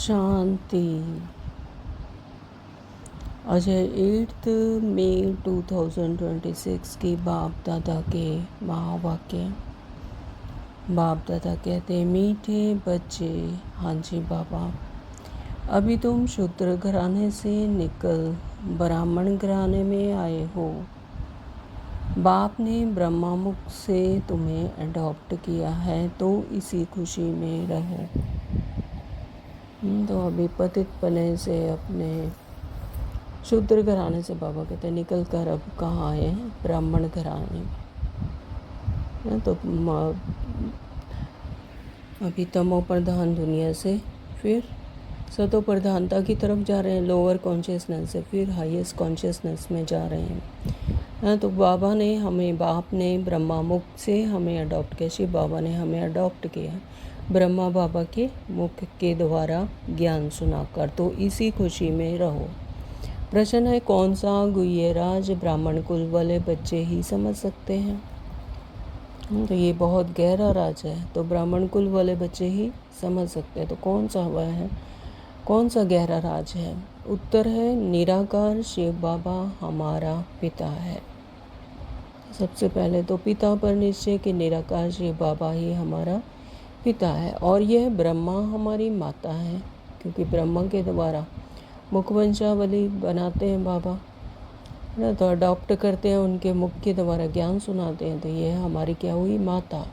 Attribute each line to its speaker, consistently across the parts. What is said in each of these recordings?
Speaker 1: शांति। आज है 8 मई 2026 की बाप दादा के महावाक्य। बाप दादा कहते मीठे बच्चे, हाँ जी बाबा, अभी तुम शूद्र घराने से निकल ब्राह्मण घराने में आए हो। बाप ने ब्रह्मा मुख से तुम्हें अडॉप्ट किया है, तो इसी खुशी में रहो। तो अभी पतित पने से, अपने शूद्र घराने से बाबा कहते निकल कर अब कहाँ आए हैं? ब्राह्मण घराने में। तो अभी तमो प्रधान दुनिया से फिर सतो प्रधानता की तरफ जा रहे हैं, लोअर कॉन्शियसनेस से फिर हाईएस्ट कॉन्शियसनेस में जा रहे हैं। तो बाबा ने हमें, बाप ने ब्रह्मा मुख से हमें अडॉप्ट किया। शिव बाबा ने हमें अडॉप्ट किया ब्रह्मा बाबा के मुख के द्वारा ज्ञान सुनाकर, तो इसी खुशी में रहो। प्रश्न है कौन सा गुह्य राज ब्राह्मण कुल वाले बच्चे ही समझ सकते हैं? तो ये बहुत गहरा राज है, तो ब्राह्मण कुल वाले बच्चे ही समझ सकते हैं। तो कौन सा वह है, कौन सा गहरा राज है? उत्तर है निराकार शिव बाबा हमारा पिता है। सबसे पहले तो पिता पर निश्चय कि निराकार शिव बाबा ही हमारा पिता है, और यह ब्रह्मा हमारी माता है, क्योंकि ब्रह्मा के द्वारा मुखवंशावली बनाते हैं बाबा ना, तो अडॉप्ट करते हैं, उनके मुख के द्वारा ज्ञान सुनाते हैं। तो यह हमारी क्या हुई? माता।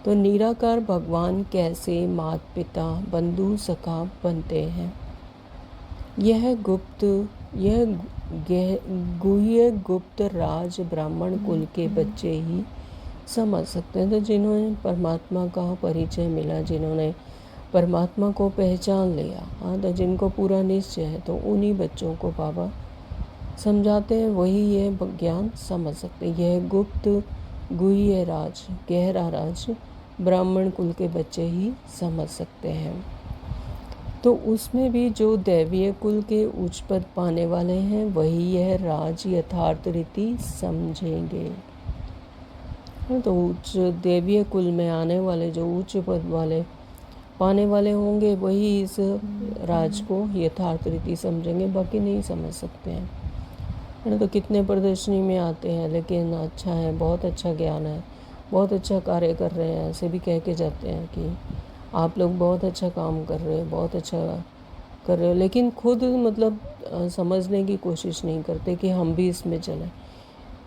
Speaker 1: तो निराकार भगवान कैसे माता पिता बंधु सखा बनते हैं? यह गुह्य गुप्त राज ब्राह्मण कुल के बच्चे ही समझ सकते हैं। तो जिन्होंने परमात्मा का परिचय मिला, जिन्होंने परमात्मा को पहचान लिया, हाँ, तो जिनको पूरा निश्चय है, तो उन्हीं बच्चों को बाबा समझाते हैं, वही ये ज्ञान समझ सकते हैं। यह गुप्त गुह्य राज, गहरा राज ब्राह्मण कुल के बच्चे ही समझ सकते हैं। तो उसमें भी जो दैवीय कुल के उच्च पद पाने वाले हैं, वही यह राज यथार्थ रीति समझेंगे। तो उच्च देवीय कुल में आने वाले, जो उच्च पद वाले पाने वाले होंगे, वही इस राज को यथार्थ रीति समझेंगे, बाकी नहीं समझ सकते हैं। तो कितने प्रदर्शनी में आते हैं, लेकिन अच्छा है, बहुत अच्छा ज्ञान है, बहुत अच्छा कार्य कर रहे हैं, ऐसे भी कह के जाते हैं कि आप लोग बहुत अच्छा काम कर रहे हो, बहुत अच्छा कर रहे हो, लेकिन खुद मतलब समझने की कोशिश नहीं करते कि हम भी इसमें चलें।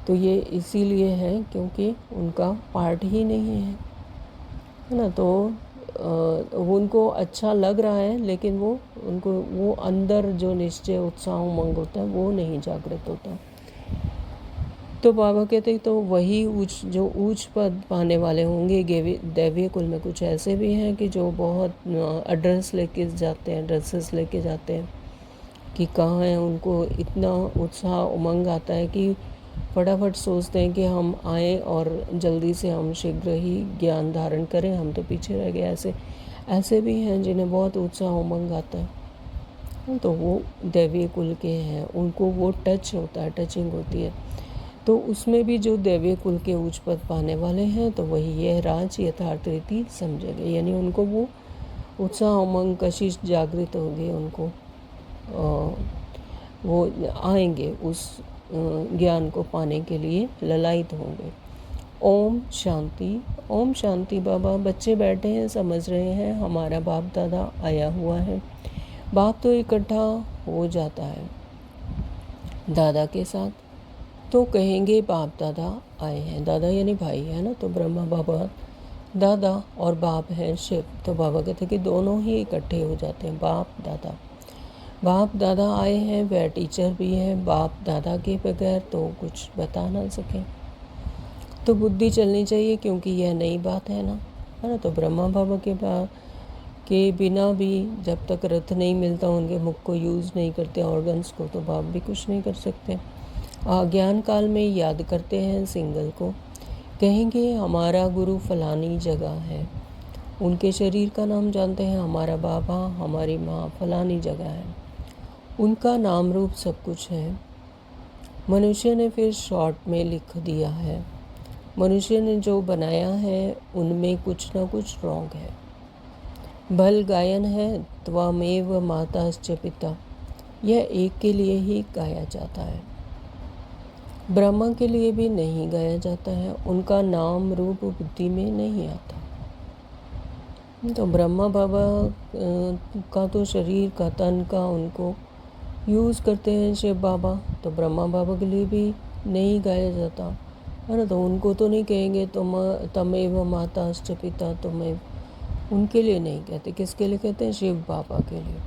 Speaker 1: तो ये इसीलिए है क्योंकि उनका पार्ट ही नहीं है ना। तो उनको अच्छा लग रहा है, लेकिन वो अंदर जो निश्चय उत्साह उमंग होता है, वो नहीं जागृत होता। तो बाबा कहते तो वही जो उच्च पद पाने वाले होंगे दैवीय कुल में, कुछ ऐसे भी हैं कि जो बहुत एड्रेस लेके जाते हैं, ड्रेसेस लेके जाते हैं कि कहाँ हैं, उनको इतना उत्साह उमंग आता है कि फटाफट सोचते हैं कि हम आएँ और जल्दी से हम शीघ्र ही ज्ञान धारण करें, हम तो पीछे रह गए। ऐसे भी हैं जिन्हें बहुत उत्साह उमंग आता है, तो वो दैवीय कुल के हैं, उनको वो टच होता है, टचिंग होती है। तो उसमें भी जो दैवीय कुल के उच्च पद पाने वाले हैं, तो वही यह राज यथार्थ रीति समझेंगे, यानी उनको वो उत्साह उमंग कशिश जागृत होगी, उनको वो आएंगे, उस ज्ञान को पाने के लिए ललायित होंगे। ओम शांति। ओम शांति। बाबा बच्चे बैठे हैं, समझ रहे हैं हमारा बाप दादा आया हुआ है। बाप तो इकट्ठा हो जाता है दादा के साथ, तो कहेंगे बाप दादा आए हैं। दादा यानी भाई है ना, तो ब्रह्मा बाबा दादा और बाप है शिव। तो बाबा कहते हैं कि दोनों ही इकट्ठे हो जाते हैं, बाप दादा। बाप दादा आए हैं, वह टीचर भी है। बाप दादा के बगैर तो कुछ बता ना सके, तो बुद्धि चलनी चाहिए, क्योंकि यह नई बात है ना। तो ब्रह्मा बाबा के बिना भी जब तक रथ नहीं मिलता, उनके मुख को यूज़ नहीं करते ऑर्गन्स को, तो बाप भी कुछ नहीं कर सकते। ज्ञान काल में याद करते हैं सिंगल को, कहेंगे हमारा गुरु फलानी जगह है, उनके शरीर का नाम जानते हैं, हमारा बाबा हमारी माँ फलानी जगह है, उनका नाम रूप सब कुछ है। मनुष्य ने फिर शॉर्ट में लिख दिया है, मनुष्य ने जो बनाया है उनमें कुछ ना कुछ रॉन्ग है। भल गायन है त्वमेव माताश्च पिता, यह एक के लिए ही गाया जाता है, ब्रह्मा के लिए भी नहीं गाया जाता है। उनका नाम रूप बुद्धि में नहीं आता। तो ब्रह्मा बाबा का तो शरीर का, तन का उनको यूज़ करते हैं शिव बाबा, तो ब्रह्मा बाबा के लिए भी नहीं गाया जाता है ना। तो उनको तो नहीं कहेंगे तमेव माताश्च पिता, तुम्हें उनके लिए नहीं कहते। किसके लिए कहते हैं? शिव बाबा के लिए।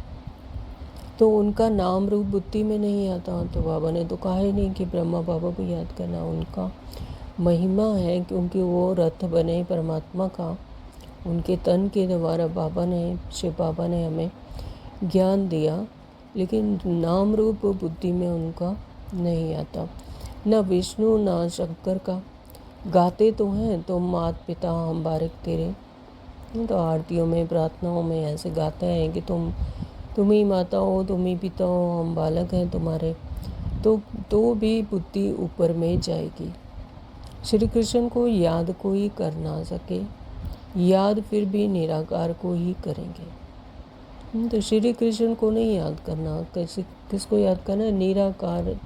Speaker 1: तो उनका नाम रूप बुद्धि में नहीं आता, तो बाबा ने तो कहा ही नहीं कि ब्रह्मा बाबा को याद करना। उनका महिमा है क्योंकि वो रथ बने परमात्मा का, उनके तन के द्वारा बाबा ने, शिव बाबा ने हमें ज्ञान दिया, लेकिन नाम रूप बुद्धि में उनका नहीं आता। न विष्णु न शंकर का। गाते तो हैं, तो मात पिता हम बारिक तेरे, तो आरतियों में, प्रार्थनाओं में ऐसे गाते हैं कि तुम ही माता हो, तुम ही पिता हो, हम बालक हैं तुम्हारे। तो भी बुद्धि ऊपर में जाएगी। श्री कृष्ण को याद कोई कर ना सके, याद फिर भी निराकार को ही करेंगे। तो श्री कृष्ण को नहीं याद करना, किसको याद करना? निराकार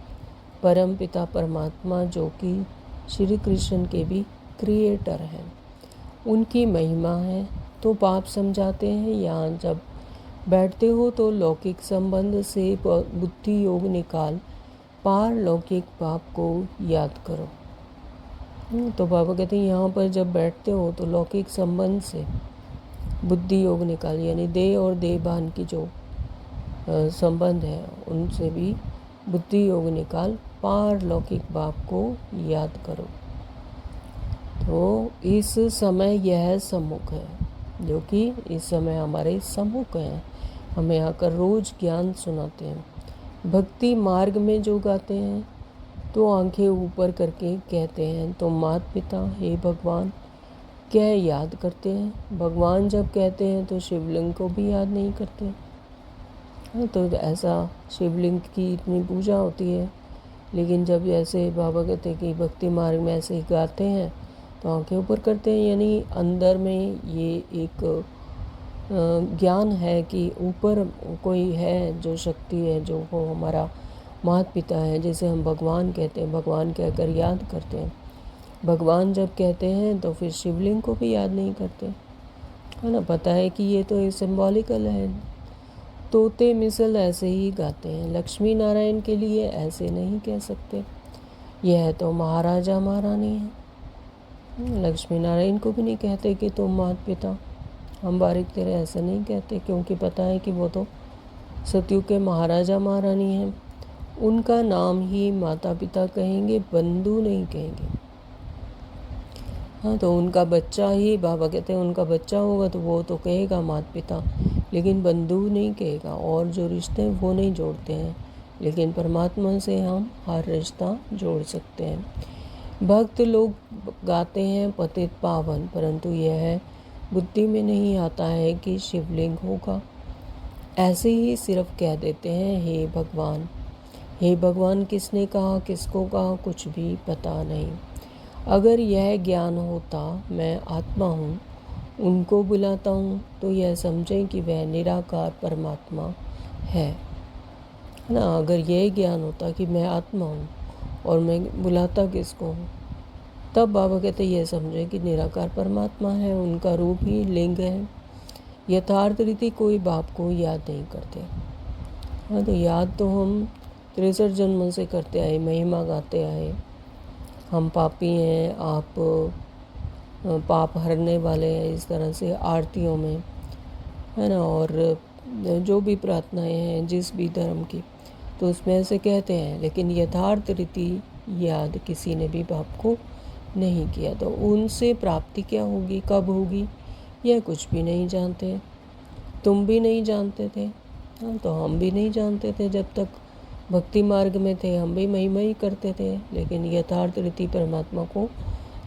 Speaker 1: परम पिता परमात्मा, जो कि श्री कृष्ण के भी क्रिएटर हैं। उनकी महिमा है। तो पाप समझाते हैं, यहाँ जब बैठते हो तो लौकिक संबंध से बुद्धि योग निकाल पार लौकिक पाप को याद करो। तो बाबा कहते हैं यहाँ पर जब बैठते हो तो लौकिक संबंध से बुद्धि योग निकाल, यानी देह और देहभान की जो संबंध है उनसे भी बुद्धि योग निकाल पार लौकिक पाप को याद करो। तो इस समय यह सम्मुख है, जो कि इस समय हमारे सम्मुख है, हमें आकर रोज ज्ञान सुनाते हैं। भक्ति मार्ग में जो गाते हैं तो आंखें ऊपर करके कहते हैं, तो मात पिता हे भगवान क्या याद करते हैं। भगवान जब कहते हैं तो शिवलिंग को भी याद नहीं करते। तो ऐसा शिवलिंग की इतनी पूजा होती है, लेकिन जब ऐसे बाबा कहते हैं कि भक्ति मार्ग में ऐसे ही गाते हैं तो आंखें ऊपर करते हैं, यानी अंदर में ये एक ज्ञान है कि ऊपर कोई है, जो शक्ति है, जो वो हमारा माता पिता है, जिसे हम भगवान कहते हैं, भगवान कहकर याद करते हैं। भगवान जब कहते हैं तो फिर शिवलिंग को भी याद नहीं करते, है ना। पता है कि ये तो सिंबॉलिकल है। तोते मिसल ऐसे ही गाते हैं, लक्ष्मी नारायण के लिए ऐसे नहीं कह सकते। यह तो महाराजा महारानी है, लक्ष्मी नारायण को भी नहीं कहते कि तुम माता पिता हम बारिक तेरे, ऐसे नहीं कहते, क्योंकि पता है कि वो तो सतयुग के महाराजा महारानी हैं। उनका नाम ही माता पिता कहेंगे, बंधु नहीं कहेंगे। हाँ, तो उनका बच्चा ही, बाबा कहते हैं उनका बच्चा होगा तो वो तो कहेगा माता पिता, लेकिन बंधु नहीं कहेगा। और जो रिश्ते हैं वो नहीं जोड़ते हैं, लेकिन परमात्मा से हम हर रिश्ता जोड़ सकते हैं। भक्त लोग गाते हैं पतित पावन, परंतु यह बुद्धि में नहीं आता है कि शिवलिंग होगा। ऐसे ही सिर्फ कह देते हैं हे भगवान। हे भगवान किसने कहा, किसको कहा, कुछ भी पता नहीं। अगर यह ज्ञान होता मैं आत्मा हूँ, उनको बुलाता हूँ, तो यह समझें कि वह निराकार परमात्मा है ना। अगर यह ज्ञान होता कि मैं आत्मा हूँ और मैं बुलाता किसको हूँ, तब बाबा कहते ये समझें कि निराकार परमात्मा है, उनका रूप ही लिंग है। यथार्थ रीति कोई बाप को याद नहीं करते। हाँ, तो याद तो हम 63 जन्मों से करते आए, महिमा गाते आए। हम पापी हैं, आप पाप हरने वाले हैं, इस तरह से आरतियों में, है ना। और जो भी प्रार्थनाएं हैं जिस भी धर्म की, तो उसमें ऐसे कहते हैं, लेकिन यथार्थ रीति याद किसी ने भी बाप को नहीं किया। तो उनसे प्राप्ति क्या होगी, कब होगी, यह कुछ भी नहीं जानते। तुम भी नहीं जानते थे, हाँ, तो हम भी नहीं जानते थे। जब तक भक्ति मार्ग में थे हम भी महिमा ही करते थे, लेकिन यथार्थ रीति परमात्मा को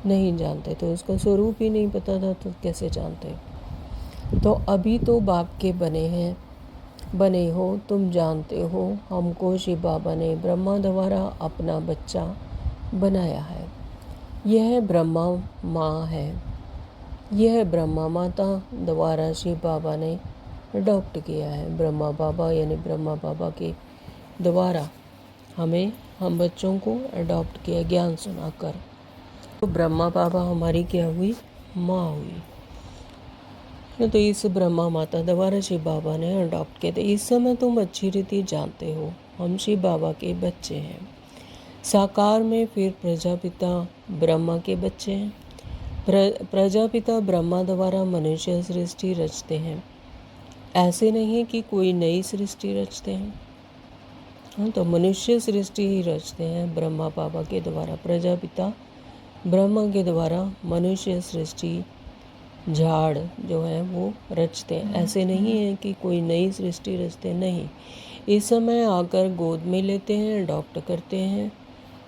Speaker 1: नहीं जानते, तो उसका स्वरूप ही नहीं पता था, तो कैसे जानते। तो अभी तो बाप के बने हो, तुम जानते हो, हमको शिव बाबा ने ब्रह्मा द्वारा अपना बच्चा बनाया है। यह ब्रह्मा माँ है यह ब्रह्मा माता द्वारा शिव बाबा ने अडॉप्ट किया है। ब्रह्मा बाबा यानी ब्रह्मा बाबा के द्वारा हम बच्चों को अडॉप्ट किया ज्ञान सुनाकर। तो ब्रह्मा बाबा हमारी क्या हुई? माँ हुई। तो इस ब्रह्मा माता द्वारा शिव बाबा ने अडॉप्ट किया। तो इस समय तुम अच्छी रीति जानते हो हम शिव बाबा के बच्चे हैं। साकार में फिर प्रजापिता ब्रह्मा के बच्चे हैं। प्रजापिता ब्रह्मा द्वारा मनुष्य सृष्टि रचते हैं। ऐसे नहीं है कि कोई नई सृष्टि रचते हैं। हाँ, तो मनुष्य सृष्टि ही रचते हैं ब्रह्मा बाबा के द्वारा। प्रजापिता ब्रह्मा के द्वारा मनुष्य सृष्टि झाड़ जो है वो रचते हैं। ऐसे नहीं है कि कोई नई सृष्टि रचते, नहीं। इस समय आकर गोद में लेते हैं, अडॉप्ट करते हैं।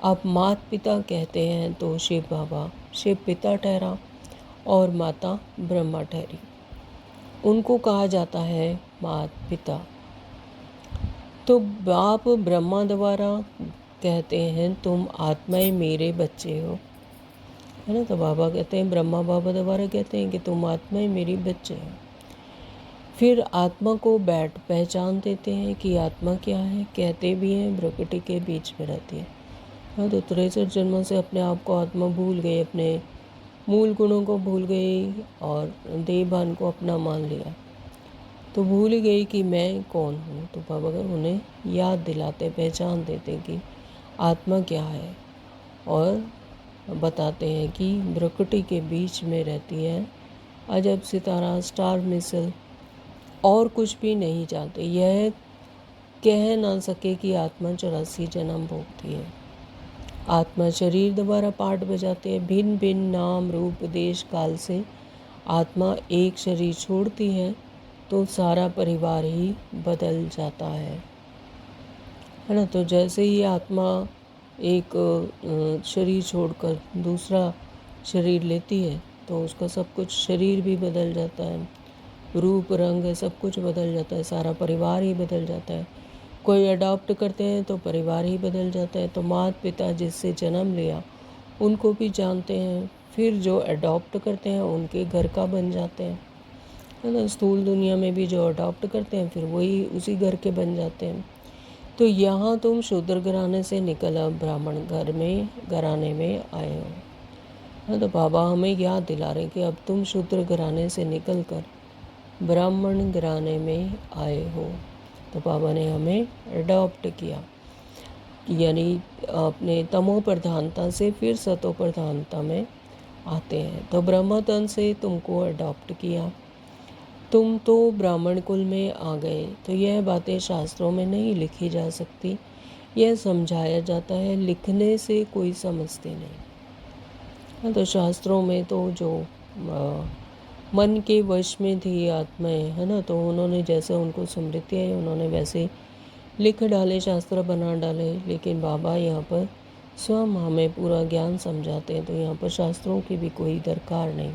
Speaker 1: आप माता पिता कहते हैं तो शिव बाबा शिव पिता ठहरा और माता ब्रह्मा ठहरी। उनको कहा जाता है माता पिता। तो बाप ब्रह्मा द्वारा कहते हैं तुम आत्माएं मेरे बच्चे हो, है ना। तो बाबा कहते हैं, ब्रह्मा बाबा द्वारा कहते हैं कि तुम आत्माएं मेरी बच्चे हो। फिर आत्मा को पहचान देते हैं कि आत्मा क्या है। कहते भी हैं प्रकृति के बीच में रहती है। हाँ, तो 63 जन्मों से अपने आप को आत्मा भूल गई, अपने मूल गुणों को भूल गई और देहभान को अपना मान लिया। तो भूल ही गई कि मैं कौन हूँ। तो बाबा उन्हें याद दिलाते, पहचान देते कि आत्मा क्या है और बताते हैं कि प्रकृति के बीच में रहती है। अजब सितारा, स्टार मिसल और कुछ भी नहीं जानते। यह कह ना सके कि आत्मा 84 जन्म भोगती है। आत्मा शरीर द्वारा पाठ बजाते हैं। भिन्न भिन्न नाम रूप देश काल से आत्मा एक शरीर छोड़ती है तो सारा परिवार ही बदल जाता है ना। तो जैसे ही आत्मा एक शरीर छोड़कर दूसरा शरीर लेती है तो उसका सब कुछ शरीर भी बदल जाता है, रूप रंग सब कुछ बदल जाता है, सारा परिवार ही बदल जाता है। कोई अडॉप्ट करते हैं तो परिवार ही बदल जाता है। तो माता पिता जिससे जन्म लिया उनको भी जानते हैं, फिर जो अडॉप्ट करते हैं उनके घर का बन जाते हैं, है ना। स्थूल दुनिया में भी जो अडॉप्ट करते हैं फिर वही उसी घर के बन जाते हैं। तो यहाँ तुम शूद्र घराने से निकल अब ब्राह्मण घराने में आए हो, है। तो बाबा हमें याद दिला रहे कि अब तुम शूद्र घराने से निकल कर ब्राह्मण घराने में आए हो। तो बाबा ने हमें अडॉप्ट किया, यानी अपने तमो प्रधानता से फिर सतो प्रधानता में आते हैं। तो ब्रह्म तन से तुमको अडॉप्ट किया, तुम तो ब्राह्मण कुल में आ गए। तो यह बातें शास्त्रों में नहीं लिखी जा सकती, यह समझाया जाता है, लिखने से कोई समझते नहीं। तो शास्त्रों में तो जो मन के वश में थी आत्माएं, है ना, तो उन्होंने जैसे उनको स्मृति है उन्होंने वैसे लिख डाले, शास्त्र बना डाले। लेकिन बाबा यहाँ पर स्वयं हमें पूरा ज्ञान समझाते हैं, तो यहाँ पर शास्त्रों की भी कोई दरकार नहीं।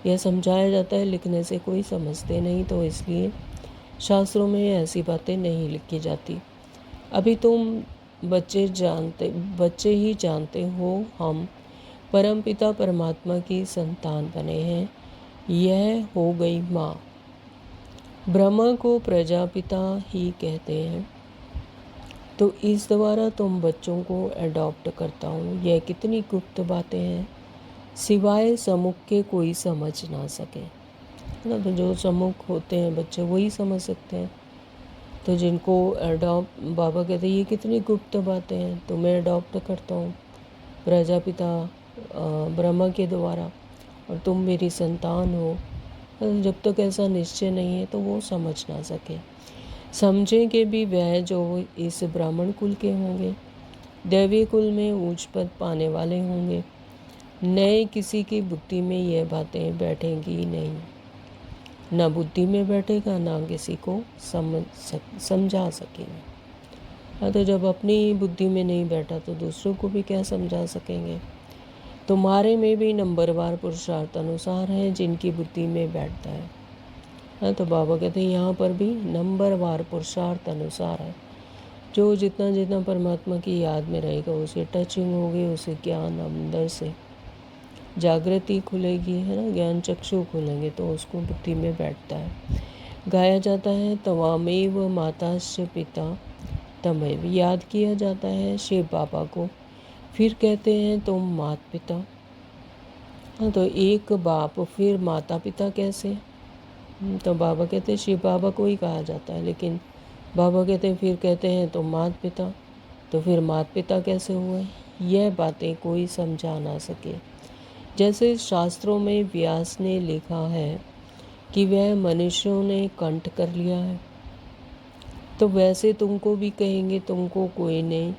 Speaker 1: यह समझाया जाता है, लिखने से कोई समझते नहीं, तो इसलिए शास्त्रों में ऐसी बातें नहीं लिखी जाती। अभी तुम बच्चे ही जानते हो हम परमपिता परमात्मा की संतान बने हैं। यह हो गई माँ। ब्रह्मा को प्रजापिता ही कहते हैं। तो इस द्वारा तुम बच्चों को अडॉप्ट करता हूँ। यह कितनी गुप्त बातें हैं, सिवाय सम्मुख के कोई समझ ना सके, है ना। तो जो सम्मुख होते हैं बच्चे वही समझ सकते हैं। तो जिनको अडॉप्ट, बाबा कहते हैं ये कितनी गुप्त बातें हैं, तो मैं अडॉप्ट करता हूँ प्रजापिता ब्रह्मा के द्वारा और तुम मेरी संतान हो। जब तक ऐसा निश्चय नहीं है तो वो समझ ना सके। समझेंगे भी वह जो इस ब्राह्मण कुल के होंगे, दैवीय कुल में ऊंच पद पाने वाले होंगे। नए किसी की बुद्धि में यह बातें बैठेंगी नहीं, ना बुद्धि में बैठेगा, ना किसी को समझा सकेंगे। तो जब अपनी बुद्धि में नहीं बैठा तो दूसरों को भी क्या समझा सकेंगे। तुम्हारे में भी नंबरवार पुरुषार्थ अनुसार है जिनकी बुद्धि में बैठता है। तो बाबा कहते हैं यहाँ पर भी नंबरवार पुरुषार्थ अनुसार है। जो जितना जितना परमात्मा की याद में रहेगा उसे टचिंग होगी, उसे ज्ञान अंदर से जागृति खुलेगी, है ना, ज्ञान चक्षु खुलेंगे तो उसको बुद्धि में बैठता है। गाया जाता है तवामेव माताश्च पिता तमेव, याद किया जाता है शिव बाबा को। फिर कहते हैं तुम मात पिता। हाँ, तो एक बाप फिर माता पिता कैसे? तो बाबा कहते हैं शिव बाबा को ही कहा जाता है, लेकिन बाबा कहते हैं फिर कहते हैं तुम मात पिता, तो फिर मात पिता कैसे हुए? यह बातें कोई समझा ना सके। जैसे शास्त्रों में व्यास ने लिखा है कि वह मनुष्यों ने कंठ कर लिया है, तो वैसे तुमको भी कहेंगे तुमको कोई ने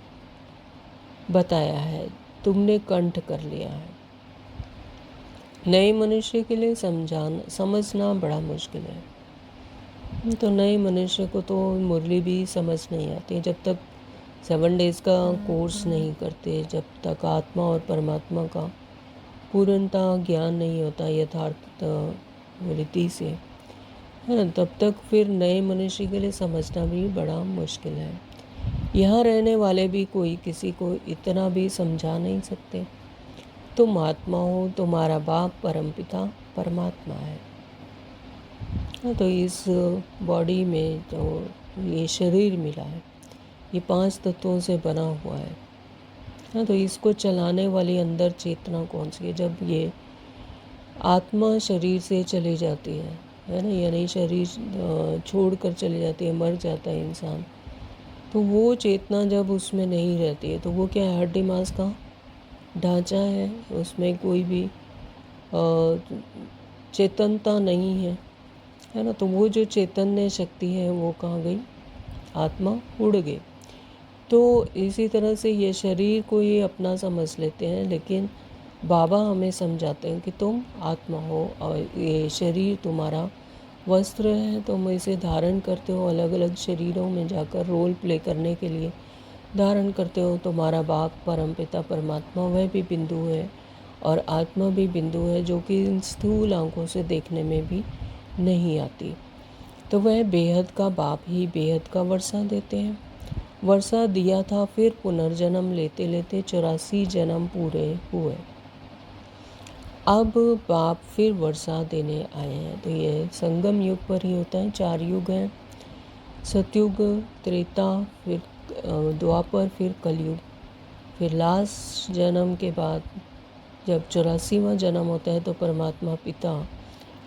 Speaker 1: बताया है, तुमने कंठ कर लिया है। नए मनुष्य के लिए समझना बड़ा मुश्किल है। तो नए मनुष्य को तो मुरली भी समझ नहीं आती जब तक 7 डेज़ का कोर्स नहीं करते, जब तक आत्मा और परमात्मा का पूर्णतः ज्ञान नहीं होता यथार्थ रीति से, है ना, तब तक फिर नए मनुष्य के लिए समझना भी बड़ा मुश्किल है। यहाँ रहने वाले भी कोई किसी को इतना भी समझा नहीं सकते। तुम आत्मा हो, तुम्हारा बाप परमपिता परमात्मा है। तो इस बॉडी में जो ये शरीर मिला है, ये 5 तत्वों से बना हुआ है। हाँ, तो इसको चलाने वाली अंदर चेतना कौन सी है? जब ये आत्मा शरीर से चली जाती है ना, यानी शरीर छोड़कर चली जाती है, मर जाता है इंसान, तो वो चेतना जब उसमें नहीं रहती है तो वो क्या है? हड्डी मांस का ढांचा है, उसमें कोई भी चेतनता नहीं है ना। तो वो जो चैतन्य शक्ति है वो कहाँ गई? आत्मा उड़ गई। तो इसी तरह से ये शरीर को ये अपना समझ लेते हैं, लेकिन बाबा हमें समझाते हैं कि तुम आत्मा हो और ये शरीर तुम्हारा वस्त्र है, तुम इसे धारण करते हो, अलग अलग शरीरों में जाकर रोल प्ले करने के लिए धारण करते हो। तुम्हारा बाप परमपिता परमात्मा वह भी बिंदु है और आत्मा भी बिंदु है, जो कि इन स्थूल आंखों से देखने में भी नहीं आती। तो वह बेहद का बाप ही बेहद का वर्षा देते हैं। वर्षा दिया था, फिर पुनर्जन्म लेते लेते 84 जन्म पूरे हुए। अब बाप फिर वर्षा देने आए हैं। तो ये संगम युग पर ही होता है। 4 युग हैं, सतयुग, त्रेता, फिर द्वापर, फिर कलयुग। फिर लास्ट जन्म के बाद जब 84वां जन्म होता है तो परमात्मा पिता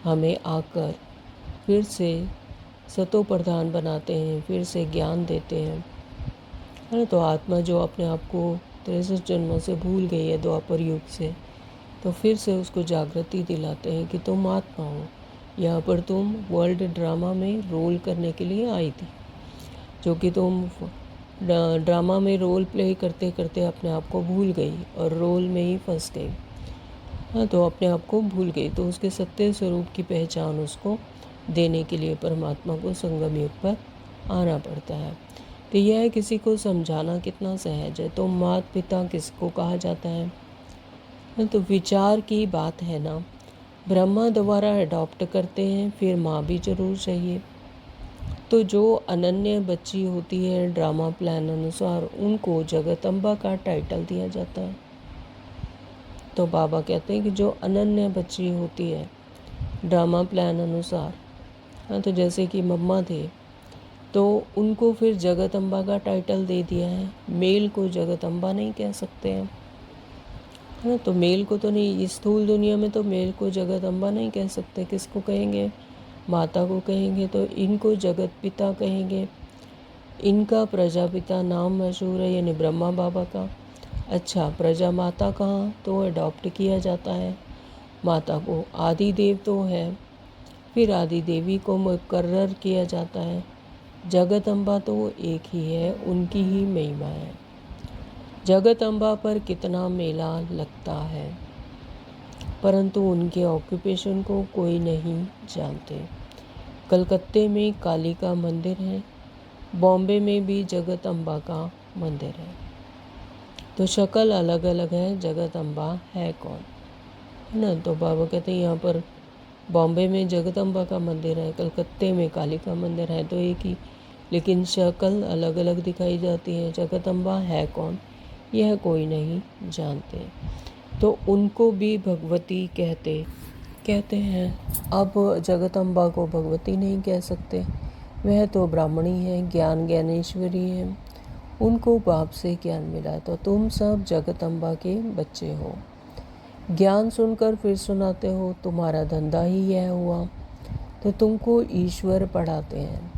Speaker 1: हमें आकर फिर से सतो प्रधान बनाते हैं, फिर से ज्ञान देते हैं, है ना। तो आत्मा जो अपने आप को 63 जन्मों से भूल गई है द्वापर युग से, तो फिर से उसको जागृति दिलाते हैं कि तुम आत्मा हो, यहाँ पर तुम वर्ल्ड ड्रामा में रोल करने के लिए आई थी, जो कि तुम ड्रामा में रोल प्ले करते करते अपने आप को भूल गई और रोल में ही फंस गई। हाँ, तो अपने आप को भूल गई। तो उसके सत्य स्वरूप की पहचान उसको देने के लिए परमात्मा को संगम युग पर आना पड़ता है। तो यह किसी को समझाना कितना सहज है। तो माता पिता किसको कहा जाता है? तो विचार की बात है ना, ब्रह्मा द्वारा अडॉप्ट करते हैं, फिर माँ भी जरूर चाहिए। तो जो अनन्य बच्ची होती है ड्रामा प्लान अनुसार, उनको जगदम्बा का टाइटल दिया जाता है। तो बाबा कहते हैं कि जो अनन्य बच्ची होती है ड्रामा प्लान अनुसार, हाँ, तो जैसे कि मम्मा थे तो उनको फिर जगदम्बा का टाइटल दे दिया है। मेल को जगदम्बा नहीं कह सकते हैं, है ना। तो मेल को तो नहीं, इस स्थूल दुनिया में तो मेल को जगदम्बा नहीं कह सकते। किसको कहेंगे? माता को कहेंगे। तो इनको जगत पिता कहेंगे। इनका प्रजापिता नाम मशहूर है, यानी ब्रह्मा बाबा का। अच्छा, प्रजा माता कहाँ? तो अडॉप्ट किया जाता है माता को। आदि देव तो है, फिर आदि देवी को मुकर्रर किया जाता है। जगदम्बा तो एक ही है, उनकी ही महिमा है। जगदम्बा पर कितना मेला लगता है, परंतु उनके ऑक्यूपेशन को कोई नहीं जानते। कलकत्ते में काली का मंदिर है, बॉम्बे में भी जगदम्बा का मंदिर है। तो शक्ल अलग अलग है, जगदम्बा है कौन, है ना। तो बाबा कहते हैं यहाँ पर बॉम्बे में जगदम्बा का मंदिर है, कलकत्ते में काली का मंदिर है, तो एक ही, लेकिन शक्ल अलग अलग दिखाई जाती है। जगदम्बा है कौन, यह कोई नहीं जानते। तो उनको भी भगवती कहते हैं। अब जगदम्बा को भगवती नहीं कह सकते, वह तो ब्राह्मणी है, ज्ञानेश्वरी है, उनको बाप से ज्ञान मिला। तो तुम सब जगदम्बा के बच्चे हो, ज्ञान सुनकर फिर सुनाते हो, तुम्हारा धंधा ही यह हुआ। तो तुमको ईश्वर पढ़ाते हैं।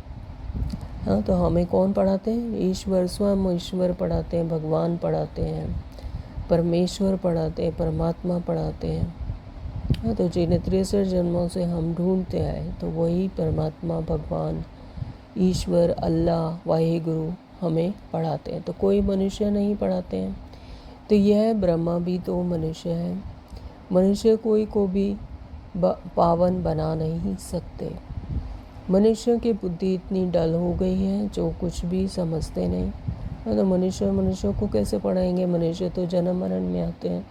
Speaker 1: हाँ, तो हमें कौन पढ़ाते हैं? ईश्वर, स्वयं ईश्वर पढ़ाते हैं, भगवान पढ़ाते हैं, परमेश्वर पढ़ाते हैं, परमात्मा पढ़ाते हैं। हाँ, तो जिन्हें 63 जन्मों से हम ढूंढते आए, तो वही परमात्मा, भगवान, ईश्वर, अल्लाह, वाहिगुरु हमें पढ़ाते हैं। तो कोई मनुष्य नहीं पढ़ाते हैं। तो यह ब्रह्मा भी तो मनुष्य है। मनुष्य कोई को भी पावन बना नहीं सकते। मनुष्य की बुद्धि इतनी डल हो गई है, जो कुछ भी समझते नहीं। तो मनुष्य को कैसे पढ़ाएंगे? मनुष्य तो जन्म मरण में आते हैं,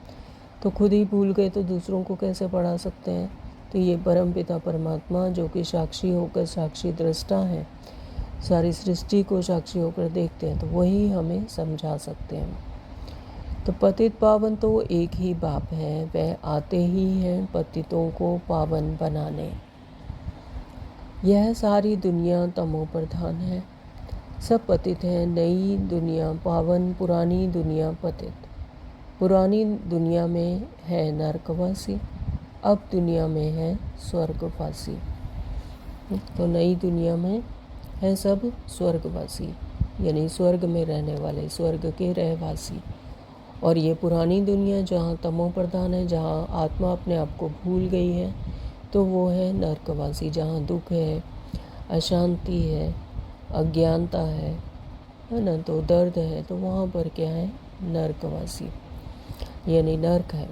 Speaker 1: तो खुद ही भूल गए तो दूसरों को कैसे पढ़ा सकते हैं? तो ये परमपिता परमात्मा, जो कि साक्षी होकर साक्षी दृष्टा है, सारी सृष्टि को साक्षी होकर देखते हैं, तो वही हमें समझा सकते हैं। तो पतित पावन तो एक ही बाप है, वह आते ही हैं पतितों को पावन बनाने। यह सारी दुनिया तमो प्रधान है, सब पतित हैं। नई दुनिया पावन, पुरानी दुनिया पतित। पुरानी दुनिया में है नरकवासी, अब दुनिया में है स्वर्गवासी। तो नई दुनिया में है सब स्वर्गवासी, यानी स्वर्ग में रहने वाले, स्वर्ग के रहवासी। और ये पुरानी दुनिया जहाँ तमो प्रधान है, जहाँ आत्मा अपने आप को भूल गई है, तो वो है नरकवासी, जहाँ दुख है, अशांति है, अज्ञानता है ना, तो दर्द है, तो वहाँ पर क्या है? नरकवासी, यानी नरक है।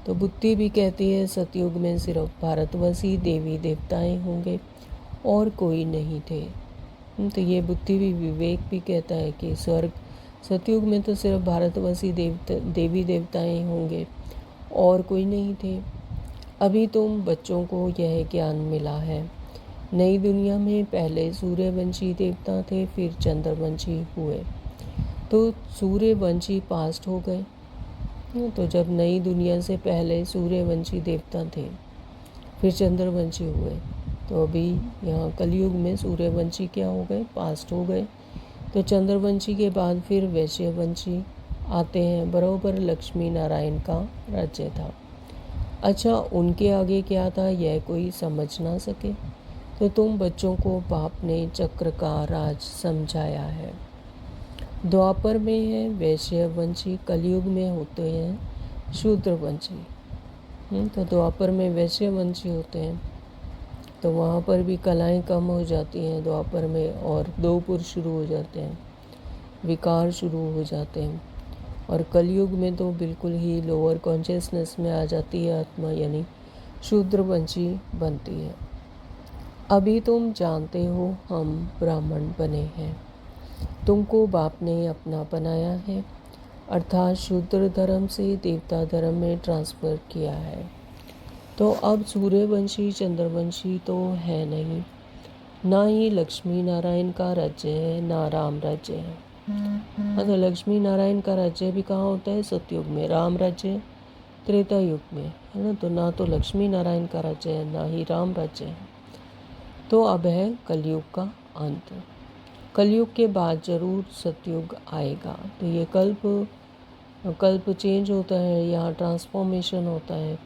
Speaker 1: तो बुद्धि भी कहती है सतयुग में सिर्फ भारतवासी देवी देवताएं होंगे और कोई नहीं थे। तो ये बुद्धि भी, विवेक भी कहता है कि स्वर्ग सतयुग में तो सिर्फ भारतवासी देवी देवताएं होंगे और कोई नहीं थे। अभी तुम बच्चों को यह ज्ञान मिला है। नई दुनिया में पहले सूर्यवंशी देवता थे, फिर चंद्रवंशी हुए। तो सूर्यवंशी पास्ट हो गए। तो जब नई दुनिया से पहले सूर्यवंशी देवता थे, फिर चंद्रवंशी हुए, तो अभी यहाँ कलयुग में सूर्यवंशी क्या हो गए? पास्ट हो गए। तो चंद्रवंशी के बाद फिर वैश्यवंशी आते हैं। बराबर लक्ष्मी नारायण का राज्य था। अच्छा, उनके आगे क्या था यह कोई समझ ना सके, तो तुम बच्चों को बाप ने चक्र का राज समझाया है। द्वापर में है वैश्यवंशी, कलयुग में होते हैं शूद्रवंशी। तो द्वापर में वैश्यवंशी होते हैं, तो वहाँ पर भी कलाएं कम हो जाती हैं द्वापर में, और दो पुरुष शुरू हो जाते हैं, विकार शुरू हो जाते हैं। और कलयुग में तो बिल्कुल ही लोअर कॉन्शियसनेस में आ जाती है आत्मा, यानी शूद्रवंशी बनती है। अभी तुम जानते हो हम ब्राह्मण बने हैं, तुमको बाप ने अपना बनाया है, अर्थात शूद्र धर्म से देवता धर्म में ट्रांसफ़र किया है। तो अब सूर्यवंशी चंद्रवंशी तो है नहीं, ना ही लक्ष्मी नारायण का राज्य है, ना राम राज्य है। तो लक्ष्मी नारायण का राज्य भी कहाँ होता है? सतयुग में। राम राज्य त्रेता युग में, है ना। तो ना तो लक्ष्मी नारायण का राज्य है, ना ही राम राज्य है। तो अब है कलयुग का अंत। कलयुग के बाद जरूर सतयुग आएगा। तो ये कल्प चेंज होता है, यहाँ ट्रांसफॉर्मेशन होता है।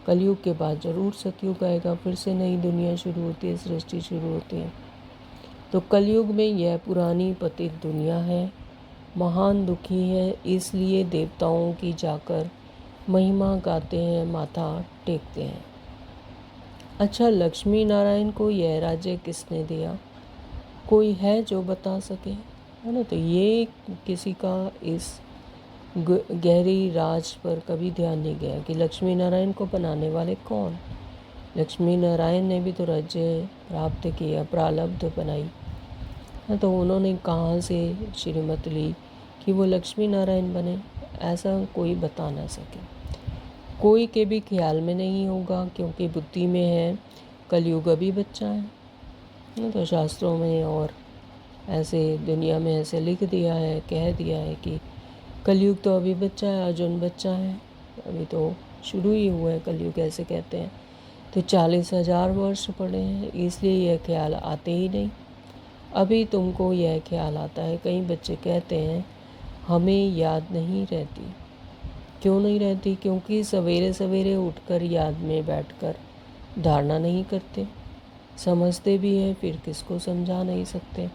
Speaker 1: कलयुग के बाद जरूर सतयुग आएगा, फिर से नई दुनिया शुरू होती है, सृष्टि शुरू होती है। तो कलयुग में यह पुरानी पतित दुनिया है, महान दुखी है, इसलिए देवताओं की जाकर महिमा गाते हैं, माथा टेकते हैं। अच्छा, लक्ष्मी नारायण को यह राज्य किसने दिया? कोई है जो बता सके, है ना। तो ये किसी का इस गहरी राज पर कभी ध्यान नहीं गया कि लक्ष्मी नारायण को बनाने वाले कौन। लक्ष्मी नारायण ने भी तो राज्य प्राप्त किया, प्रारब्ध बनाई, तो उन्होंने कहाँ से श्रीमत ली कि वो लक्ष्मी नारायण बने? ऐसा कोई बता ना सके, कोई के भी ख्याल में नहीं होगा, क्योंकि बुद्धि में है कलयुग अभी बच्चा है। तो शास्त्रों में और ऐसे दुनिया में ऐसे लिख दिया है, कह दिया है कि कलयुग तो अभी बच्चा है, अर्जुन बच्चा है, अभी तो शुरू ही हुआ है कलयुग ऐसे कहते हैं। तो 40,000 वर्ष पड़े हैं, इसलिए यह ख्याल आते ही नहीं। अभी तुमको यह ख्याल आता है। कई बच्चे कहते हैं हमें याद नहीं रहती। क्यों नहीं रहती? क्योंकि सवेरे सवेरे उठकर याद में बैठकर धारणा नहीं करते। समझते भी हैं फिर किसको समझा नहीं सकते,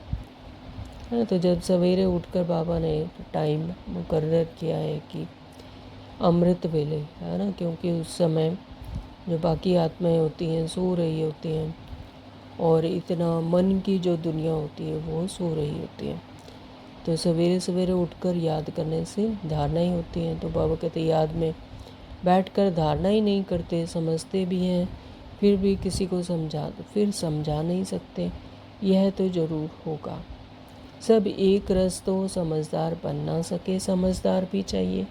Speaker 1: है। तो जब सवेरे उठकर बाबा ने टाइम मुकर्रर किया है कि अमृत वेले, है ना, क्योंकि उस समय जो बाकी आत्माएं होती हैं सो रही होती हैं और इतना मन की जो दुनिया होती है वो सो रही होती है। तो सवेरे सवेरे उठकर याद करने से धारणा ही होती है। तो बाबा कहते याद में बैठकर धारणा ही नहीं करते, समझते भी हैं फिर भी किसी को समझा नहीं सकते। यह तो ज़रूर होगा। सब एक रस तो समझदार बन ना सके, समझदार भी चाहिए,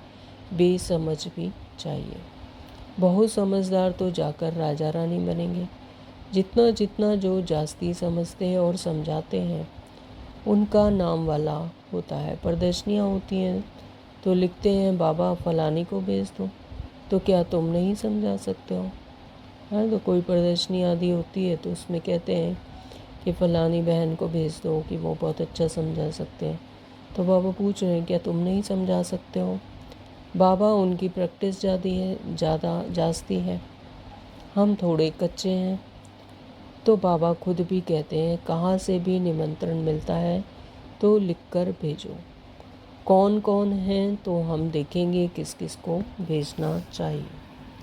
Speaker 1: बेसमझ भी चाहिए। बहुत समझदार तो जाकर राजा रानी बनेंगे। जितना जितना जो जास्ती समझते हैं और समझाते हैं उनका नाम वाला होता है। प्रदर्शनियाँ होती हैं तो लिखते हैं बाबा फलानी को भेज दो। तो क्या तुम नहीं समझा सकते हो? हाँ, तो कोई प्रदर्शनी आदि होती है तो उसमें कहते हैं कि फलानी बहन को भेज दो कि वो बहुत अच्छा समझा सकते हैं। तो बाबा पूछ रहे हैं क्या तुम नहीं समझा सकते हो? बाबा उनकी प्रैक्टिस ज़्यादा जास्ती है, हम थोड़े कच्चे हैं। तो बाबा खुद भी कहते हैं कहाँ से भी निमंत्रण मिलता है तो लिखकर भेजो। कौन कौन हैं तो हम देखेंगे किस किस को भेजना चाहिए।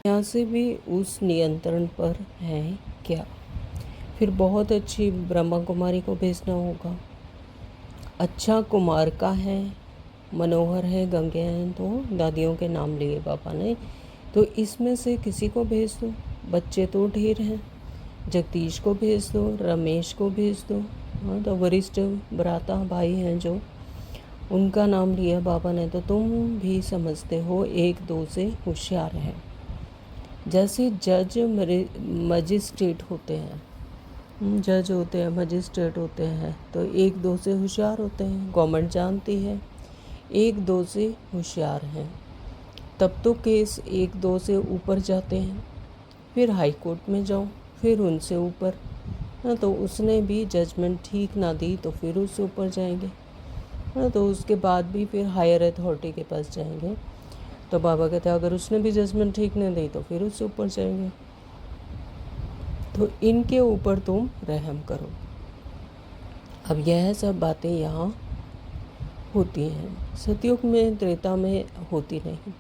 Speaker 1: यहाँ से भी उस नियंत्रण पर है क्या? फिर बहुत अच्छी ब्रह्मा कुमारी को भेजना होगा। अच्छा कुमार का है, मनोहर है, गंगे हैं, तो दादियों के नाम लिए बाबा ने। तो इसमें से किसी को भेज दो। बच्चे तो ढेर हैं, जगदीश को भेज दो, रमेश को भेज दो। हाँ, तो वरिष्ठ भ्राता भाई हैं जो, उनका नाम लिया बाबा ने। तो तुम भी समझते हो एक दो से होशियार हैं। जैसे जज मजिस्ट्रेट होते हैं, जज होते हैं, मजिस्ट्रेट होते हैं, तो एक दो से होशियार होते हैं। गवर्नमेंट जानती है एक दो से होशियार हैं, तब तो केस एक दो से ऊपर जाते हैं। फिर हाई कोर्ट में जाओ, फिर उनसे ऊपर। हाँ, तो उसने भी जजमेंट ठीक ना दी तो फिर उससे ऊपर जाएंगे। हाँ, तो उसके बाद भी फिर हायर अथॉरिटी के पास जाएंगे। तो बाबा कहते हैं अगर उसने भी जजमेंट ठीक नहीं दी तो फिर उससे ऊपर जाएंगे। तो इनके ऊपर तुम रहम करो। अब यह सब बातें यहाँ होती हैं, सतयुग में त्रेता में होती नहीं।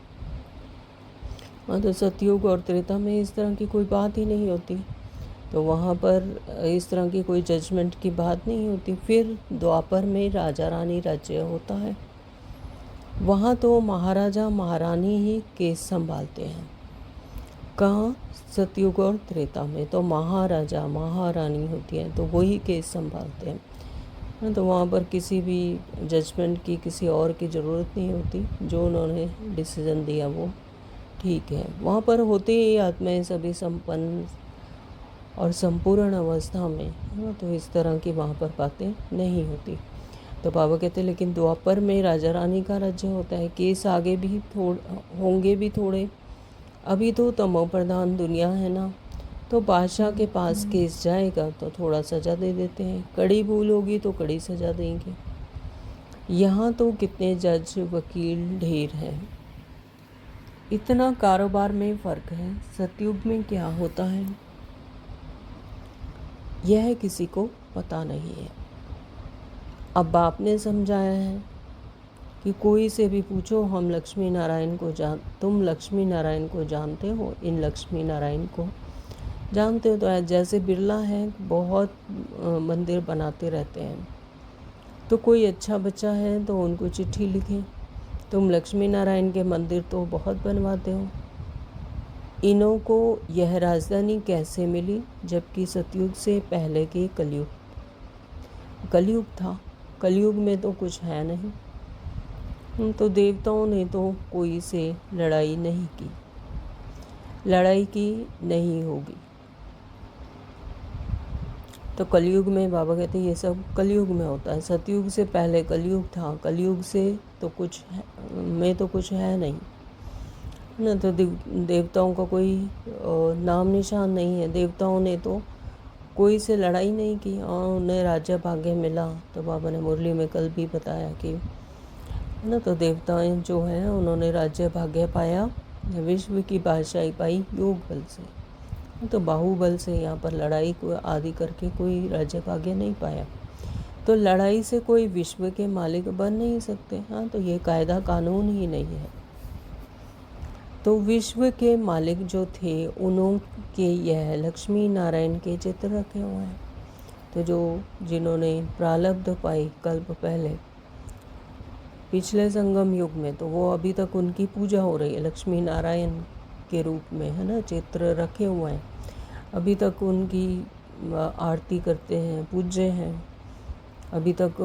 Speaker 1: हाँ, तो सतयुग और त्रेता में इस तरह की कोई बात ही नहीं होती, तो वहाँ पर इस तरह की कोई जजमेंट की बात नहीं होती। फिर द्वापर में राजा रानी राज्य होता है, वहाँ तो महाराजा महारानी ही केस संभालते हैं। कहाँ? सतयुग और त्रेता में तो महाराजा महारानी होती है, तो वही केस संभालते हैं। तो वहाँ पर किसी भी जजमेंट की किसी और की ज़रूरत नहीं होती, जो उन्होंने डिसीज़न दिया वो ठीक है। वहाँ पर होते ही आत्माएं सभी संपन्न और संपूर्ण अवस्था में, तो इस तरह की वहाँ पर बातें नहीं होती। तो बाबा कहते लेकिन द्वापर में राजा रानी का राज्य होता है, केस आगे भी होंगे भी थोड़े। अभी तो तमो प्रधान दुनिया है ना, तो बादशाह के पास केस जाएगा तो थोड़ा सज़ा दे देते हैं, कड़ी भूल होगी तो कड़ी सज़ा देंगे। यहाँ तो कितने जज वकील ढेर हैं, इतना कारोबार में फ़र्क है। सतयुग में क्या होता है यह किसी को पता नहीं है। अब बाप ने समझाया है कि कोई से भी पूछो तुम लक्ष्मी नारायण को जानते हो, इन लक्ष्मी नारायण को जानते हो? तो जैसे बिरला है बहुत मंदिर बनाते रहते हैं, तो कोई अच्छा बच्चा है तो उनको चिट्ठी लिखें, तुम लक्ष्मी नारायण के मंदिर तो बहुत बनवाते हो, इन्हों को यह राजधानी कैसे मिली? जबकि सतयुग से पहले के कलयुग था, कलयुग में तो कुछ है नहीं। तो देवताओं ने तो कोई से लड़ाई नहीं की, लड़ाई की नहीं होगी। तो कलयुग में बाबा कहते हैं ये सब कलयुग में होता है, सतयुग से पहले कलयुग था, कलयुग से तो कुछ है नहीं। ना। तो देवताओं का कोई नाम निशान नहीं है। देवताओं ने तो कोई से लड़ाई नहीं की और उन्हें राज्य भाग्य मिला। तो बाबा ने मुरली में कल भी बताया कि ना, तो देवताएं जो हैं उन्होंने राज्य भाग्य पाया, विश्व की बादशाही पाई योग बल से। तो बाहुबल से यहाँ पर लड़ाई को आदि करके कोई राज्य भाग्य नहीं पाया। तो लड़ाई से कोई विश्व के मालिक बन नहीं सकते। हाँ, तो ये कायदा कानून ही नहीं है। तो विश्व के मालिक जो थे उन्होंने यह लक्ष्मी नारायण के चित्र रखे हुए हैं। तो जो जिन्होंने प्रारब्ध पाई कल्प पहले पिछले संगम युग में, तो वो अभी तक उनकी पूजा हो रही है लक्ष्मी नारायण के रूप में, है ना। चित्र रखे हुए हैं, अभी तक उनकी आरती करते हैं, पूज्य हैं। अभी तक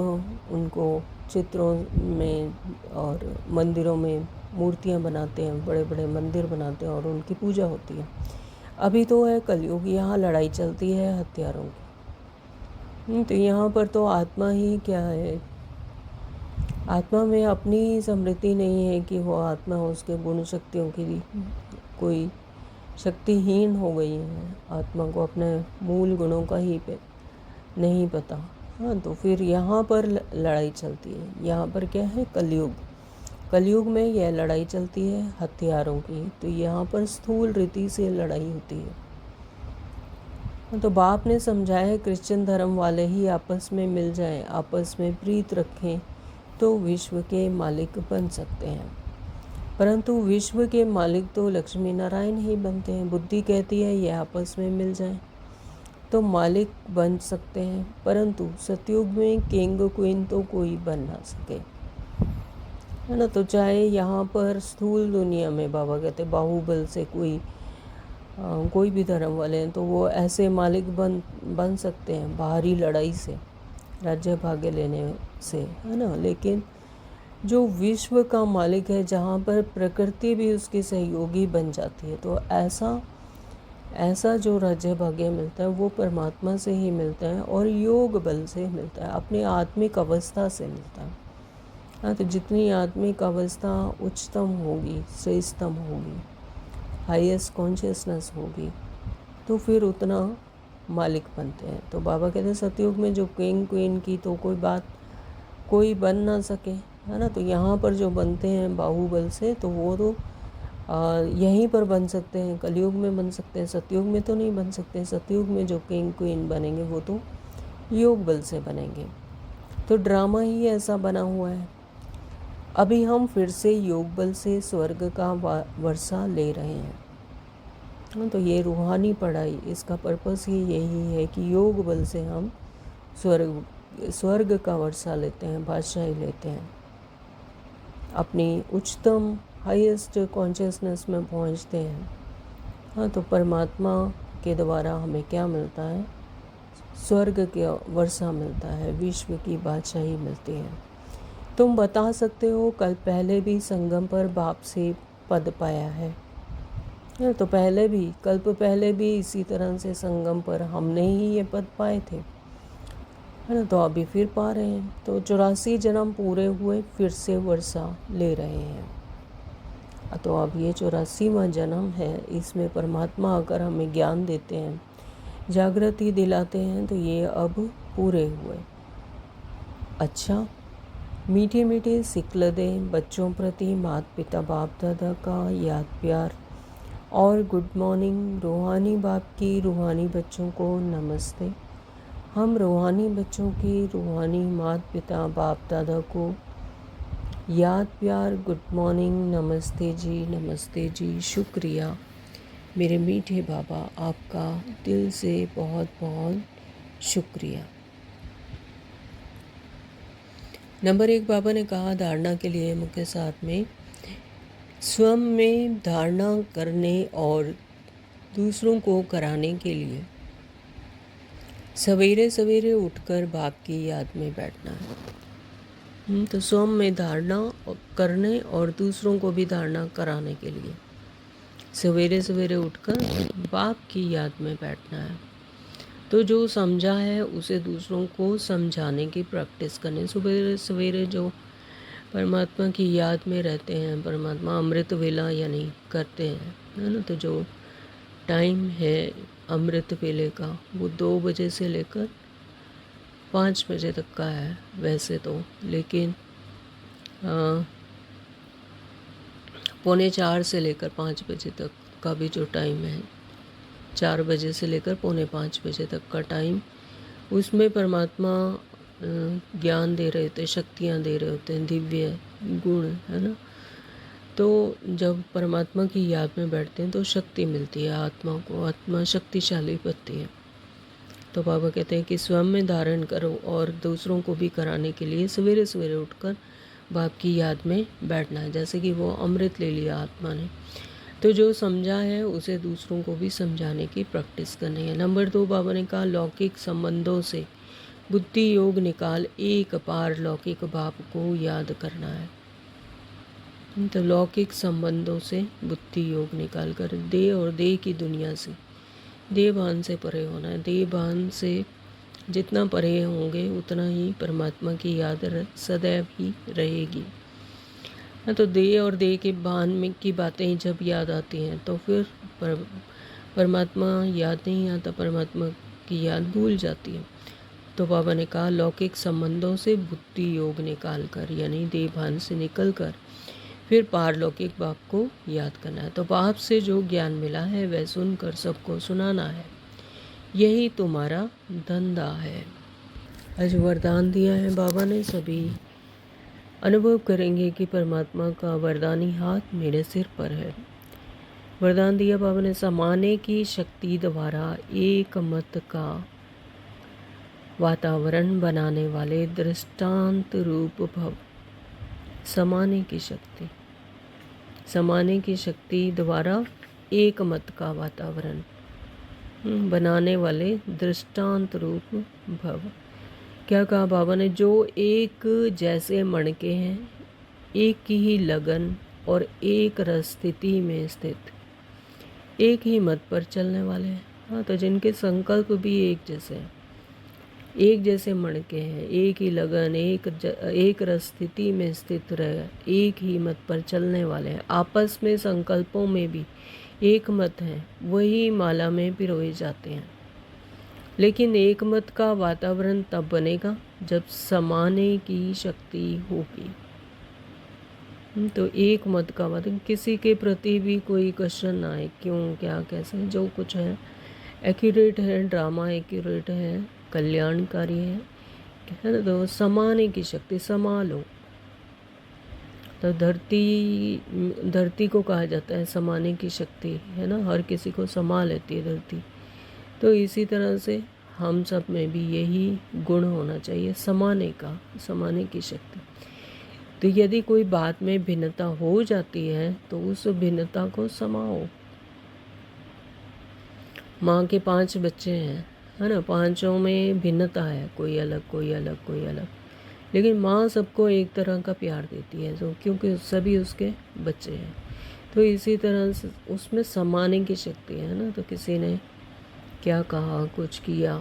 Speaker 1: उनको चित्रों में और मंदिरों में मूर्तियां बनाते हैं, बड़े बड़े मंदिर बनाते हैं और उनकी पूजा होती है। अभी तो है कलयुग, यहाँ लड़ाई चलती है हथियारों की। तो यहाँ पर तो आत्मा ही क्या है, आत्मा में अपनी समृद्धि नहीं है कि वो आत्मा उसके गुण शक्तियों की कोई शक्तिहीन हो गई है। आत्मा को अपने मूल गुणों का ही नहीं पता। हाँ, तो फिर यहाँ पर लड़ाई चलती है। यहाँ पर क्या है, कलयुग। कलयुग में यह लड़ाई चलती है हथियारों की। तो यहाँ पर स्थूल रीति से लड़ाई होती है। तो बाप ने समझाया क्रिश्चियन धर्म वाले ही आपस में मिल जाएं, आपस में प्रीत रखें तो विश्व के मालिक बन सकते हैं। परंतु विश्व के मालिक तो लक्ष्मी नारायण ही बनते हैं। बुद्धि कहती है ये आपस में मिल जाएं तो मालिक बन सकते हैं, परंतु सतयुग में किंग क्वीन तो कोई बन ना सके, है ना। तो चाहे यहाँ पर स्थूल दुनिया में बाबा कहते बाहुबल से कोई भी धर्म वाले हैं तो वो ऐसे मालिक बन सकते हैं बाहरी लड़ाई से, राज्य भाग्य लेने से, है ना। लेकिन जो विश्व का मालिक है, जहाँ पर प्रकृति भी उसकी सहयोगी बन जाती है, तो ऐसा जो राज्य भाग्य मिलता है वो परमात्मा से ही मिलता है और योग बल से मिलता है, अपनी आत्मिक अवस्था से मिलता है। हाँ, तो जितनी आत्मिक अवस्था उच्चतम होगी, श्रेष्ठतम होगी, हाईएस्ट कॉन्शियसनेस होगी, तो फिर उतना मालिक बनते हैं। तो बाबा कहते हैं सतयुग में जो किंग क्वीन की तो कोई बन ना सके, है ना। तो यहाँ पर जो बनते हैं बाहुबल से, तो वो तो यहीं पर बन सकते हैं, कलयुग में बन सकते हैं, सतयुग में तो नहीं बन सकते। सतयुग में जो किंग क्वीन बनेंगे वो तो योग बल से बनेंगे। तो ड्रामा ही ऐसा बना हुआ है। अभी हम फिर से योग बल से स्वर्ग का वर्षा ले रहे हैं। तो ये रूहानी पढ़ाई, इसका पर्पस ही यही है कि योग बल से हम स्वर्ग का वर्षा लेते हैं, बादशाही लेते हैं, अपनी उच्चतम हाईएस्ट कॉन्शियसनेस में पहुंचते हैं। हाँ, तो परमात्मा के द्वारा हमें क्या मिलता है, स्वर्ग का वर्षा मिलता है, विश्व की बादशाही मिलती है। तुम बता सकते हो कल पहले भी संगम पर बाप से पद पाया है। तो पहले भी, कल्प पहले भी इसी तरह से संगम पर हमने ही ये पद पाए थे, है ना। तो अभी फिर पा रहे हैं। तो 84 जन्म पूरे हुए, फिर से वर्षा ले रहे हैं। तो अब ये 84वां जन्म है, इसमें परमात्मा आकर हमें ज्ञान देते हैं, जागृति दिलाते हैं। तो ये अब पूरे हुए। अच्छा, मीठे मीठे सिक्ल दें बच्चों प्रति माता पिता बाप दादा का याद प्यार और गुड मॉर्निंग। रूहानी बाप की रूहानी बच्चों को नमस्ते। हम रूहानी बच्चों की रूहानी माता पिता बाप दादा को याद प्यार, गुड मॉर्निंग, नमस्ते जी, शुक्रिया मेरे मीठे बाबा, आपका दिल से बहुत बहुत शुक्रिया। नंबर 1 बाबा ने कहा धारणा के लिए मुख्य साथ में स्वयं में धारणा करने और दूसरों को कराने के लिए सवेरे सवेरे उठकर बाप की याद में बैठना है। तो स्वयं में धारणा करने और दूसरों को भी धारणा कराने के लिए सवेरे सवेरे उठकर बाप की याद में बैठना है। तो जो समझा है उसे दूसरों को समझाने की प्रैक्टिस करनी। सवेरे सवेरे जो परमात्मा की याद में रहते हैं, परमात्मा अमृत वेला यानी करते हैं, है ना। तो जो टाइम है अमृत वेले का वो 2 बजे से लेकर 5 बजे तक का है वैसे तो, लेकिन 3:45 से लेकर 5 बजे तक का भी जो टाइम है, 4 बजे से लेकर 4:45 बजे तक का टाइम, उसमें परमात्मा ज्ञान दे रहे होते हैं, शक्तियाँ दे रहे होते हैं, दिव्य गुण, है ना। तो जब परमात्मा की याद में बैठते हैं तो शक्ति मिलती है आत्मा को, आत्मा शक्तिशाली बनती है। तो बाबा कहते हैं कि स्वयं में धारण करो और दूसरों को भी कराने के लिए सवेरे सवेरे उठकर बाप की याद में बैठना है। जैसे कि वो अमृत ले लिया आत्मा ने, तो जो समझा है उसे दूसरों को भी समझाने की प्रैक्टिस करनी है। नंबर 2 बाबा ने कहा लौकिक संबंधों से बुद्धि योग निकाल एक पार लौकिक बाप को याद करना है। तो लौकिक संबंधों से बुद्धि योग निकाल कर देह और देह की दुनिया से, देह भान से परे होना है। देह भान से जितना परे होंगे उतना ही परमात्मा की याद सदैव ही रहेगी। तो देह और देह के भान में की बातें जब याद आती हैं तो फिर परमात्मा याद नहीं आता, परमात्मा की याद भूल जाती है। तो बाबा ने कहा लौकिक संबंधों से बुद्धि योग निकाल कर, यानी देह भान से निकल कर फिर पारलौकिक बाप को याद करना है। तो बाप से जो ज्ञान मिला है वह सुनकर सबको सुनाना है, यही तुम्हारा धंधा है। आज वरदान दिया है बाबा ने, सभी अनुभव करेंगे कि परमात्मा का वरदानी हाथ मेरे सिर पर है। वरदान दिया बाबा ने, समाने की शक्ति द्वारा एक मत का वातावरण बनाने वाले दृष्टांत रूप भव। समाने की शक्ति, समाने की शक्ति द्वारा एक मत का वातावरण बनाने वाले दृष्टांत रूप भव। क्या कहा बाबा ने, जो एक जैसे मणके हैं, एक ही लगन और एक रस स्थिति में स्थित, एक ही मत पर चलने वाले हैं। हाँ, तो जिनके संकल्प भी एक जैसे हैं, एक जैसे मणके हैं, एक ही लगन, एक रस स्थिति में स्थित रह, एक ही मत पर चलने वाले हैं, आपस में संकल्पों में भी एक मत है, वही माला में पिरोए जाते हैं। लेकिन एक मत का वातावरण तब बनेगा जब समाने की शक्ति होगी। तो एक मत का वातावरण, किसी के प्रति भी कोई क्वेश्चन ना आए, क्यों, क्या, कैसे, जो कुछ है एक्यूरेट है, ड्रामा एक्यूरेट है, कल्याणकारी है ना। तो समाने की शक्ति, समा लो। तो धरती को कहा जाता है समाने की शक्ति, है ना, हर किसी को समा लेती है धरती। तो इसी तरह से हम सब में भी यही गुण होना चाहिए, समाने का, समाने की शक्ति। तो यदि कोई बात में भिन्नता हो जाती है तो उस भिन्नता को समाओ। माँ के 5 बच्चे हैं, है ना, 5 में भिन्नता है, कोई अलग, कोई अलग, कोई अलग, लेकिन माँ सबको एक तरह का प्यार देती है, तो क्योंकि सभी उसके बच्चे हैं। तो इसी तरह से उसमें समाने की शक्ति है ना। तो किसी ने क्या कहा, कुछ किया,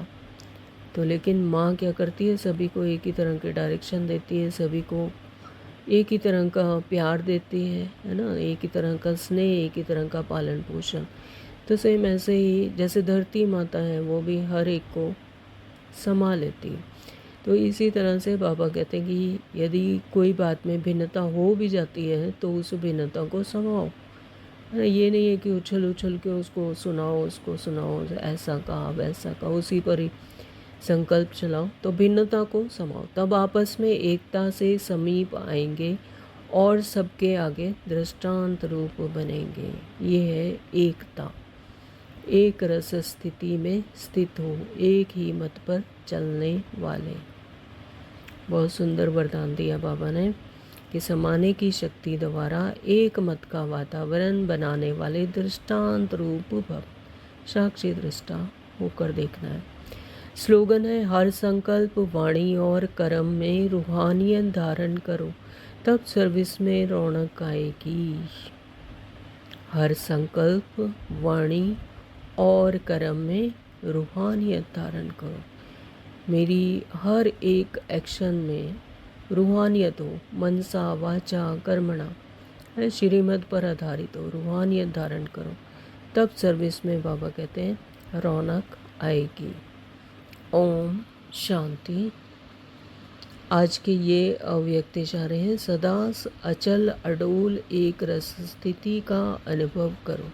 Speaker 1: तो लेकिन माँ क्या करती है, सभी को एक ही तरह के डायरेक्शन देती है, सभी को एक ही तरह का प्यार देती है ना, एक ही तरह का स्नेह, एक ही तरह का पालन पोषण। तो सेम ऐसे ही जैसे धरती माता है वो भी हर एक को समा लेती है। तो इसी तरह से बाबा कहते हैं कि यदि कोई बात में भिन्नता हो भी जाती है तो उस भिन्नता को समाओ। ये नहीं है कि उछल उछल के उसको सुनाओ, उसको सुनाओ, ऐसा कहा वैसा कहा, उसी पर ही संकल्प चलाओ। तो भिन्नता को समाओ, तब आपस में एकता से समीप आएंगे और सबके आगे दृष्टांत रूप बनेंगे। ये है एकता। एक रस स्थिति में स्थित हो, एक ही मत पर चलने वाले। बहुत सुंदर वरदान दिया बाबा ने कि समाने की शक्ति द्वारा एक मत का वातावरण बनाने वाले दृष्टांत रूप भव, साक्षी दृष्टा होकर देखना है। स्लोगन है, हर संकल्प वाणी और कर्म में रूहानियत धारण करो, तब सर्विस में रौनक आएगी। हर संकल्प वाणी और कर्म में रूहानियत धारण करो। मेरी हर एक एक्शन में रूहानियत हो, मनसा वाचा कर्मणा, है श्रीमत पर आधारित हो, रूहानियत धारण करो, तब सर्विस में बाबा कहते हैं रौनक आएगी। ओम शांति। आज के ये अव्यक्त इशारे हैं। सदा अचल अडोल एक रस स्थिति का अनुभव करो।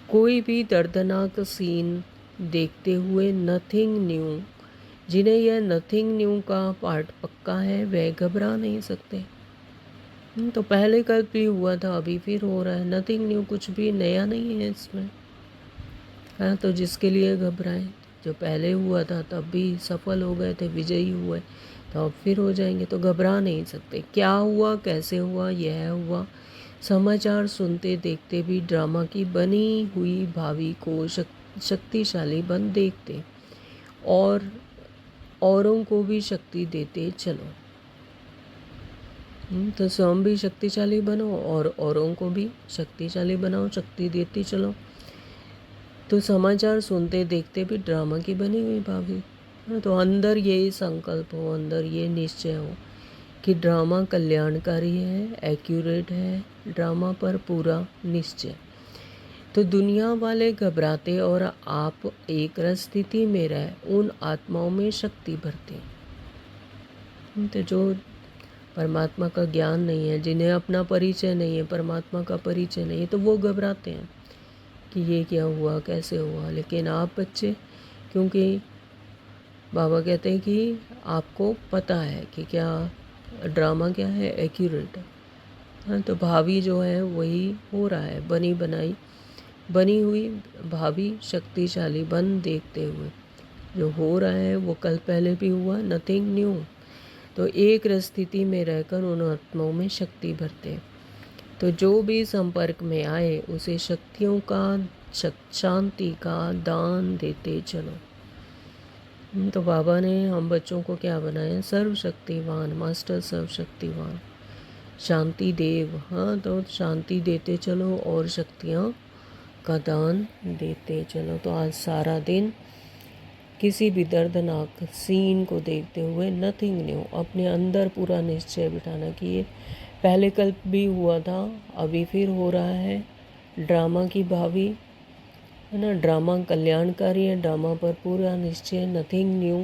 Speaker 1: कोई भी दर्दनाक सीन देखते हुए नथिंग न्यू, जिन्हें यह नथिंग न्यू का पार्ट पक्का है, वह घबरा नहीं सकते। तो पहले कल भी हुआ था, अभी फिर हो रहा है। नथिंग न्यू, कुछ भी नया नहीं है इसमें, है। तो जिसके लिए घबराएं, जो पहले हुआ था तब भी सफल हो गए थे, विजयी हुए, तो अब फिर हो जाएंगे, तो घबरा नहीं सकते। क्या हुआ, कैसे हुआ, यह हुआ। समाचार सुनते देखते भी ड्रामा की बनी हुई भावी को शक्तिशाली बन देखते और औरों को भी शक्ति देते चलो। तो स्वयं भी शक्तिशाली बनो और औरों को भी शक्तिशाली बनाओ, शक्ति देते चलो। तो समाचार सुनते देखते भी ड्रामा की बनी हुई भावी, तो अंदर ये संकल्प हो, अंदर ये निश्चय हो कि ड्रामा कल्याणकारी है, एक्यूरेट है, ड्रामा पर पूरा निश्चय। तो दुनिया वाले घबराते और आप एक रस स्थिति में रह उन आत्माओं में शक्ति भरते। तो जो परमात्मा का ज्ञान नहीं है, जिन्हें अपना परिचय नहीं है, परमात्मा का परिचय नहीं है, तो वो घबराते हैं कि ये क्या हुआ, कैसे हुआ। लेकिन आप बच्चे, क्योंकि बाबा कहते हैं कि आपको पता है कि क्या ड्रामा क्या है, एक्यूरेट है। तो भावी जो है वही हो रहा है, बनी हुई भावी शक्तिशाली बन देखते हुए जो हो रहा है वो कल पहले भी हुआ, नथिंग न्यू। तो एक रस स्थिति में रहकर उन आत्माओं में शक्ति भरते। तो जो भी संपर्क में आए उसे शक्तियों का, शांति का दान देते चलो। तो बाबा ने हम बच्चों को क्या बनाया, सर्वशक्तिवान मास्टर, सर्वशक्तिवान शांति देव। हाँ, तो शांति देते चलो और शक्तियाँ का दान देते चलो। तो आज सारा दिन किसी भी दर्दनाक सीन को देखते हुए नथिंग न्यू, अपने अंदर पूरा निश्चय बिठाना कि ये पहले कल भी हुआ था, अभी फिर हो रहा है। ड्रामा की भावी है ना, ड्रामा कल्याणकारी है, ड्रामा पर पूरा निश्चय, नथिंग न्यू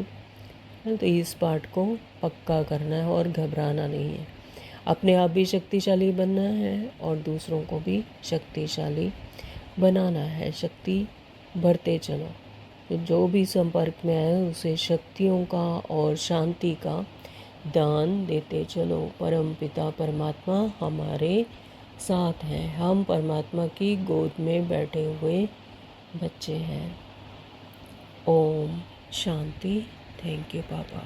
Speaker 1: है। तो इस पार्ट को पक्का करना है और घबराना नहीं है। अपने आप भी शक्तिशाली बनना है और दूसरों को भी शक्तिशाली बनाना है। शक्ति बढ़ते चलो। तो जो भी संपर्क में आए उसे शक्तियों का और शांति का दान देते चलो। परम पिता परमात्मा हमारे साथ हैं, हम परमात्मा की गोद में बैठे हुए बच्चे हैं। ओम शांति। थैंक यू पापा।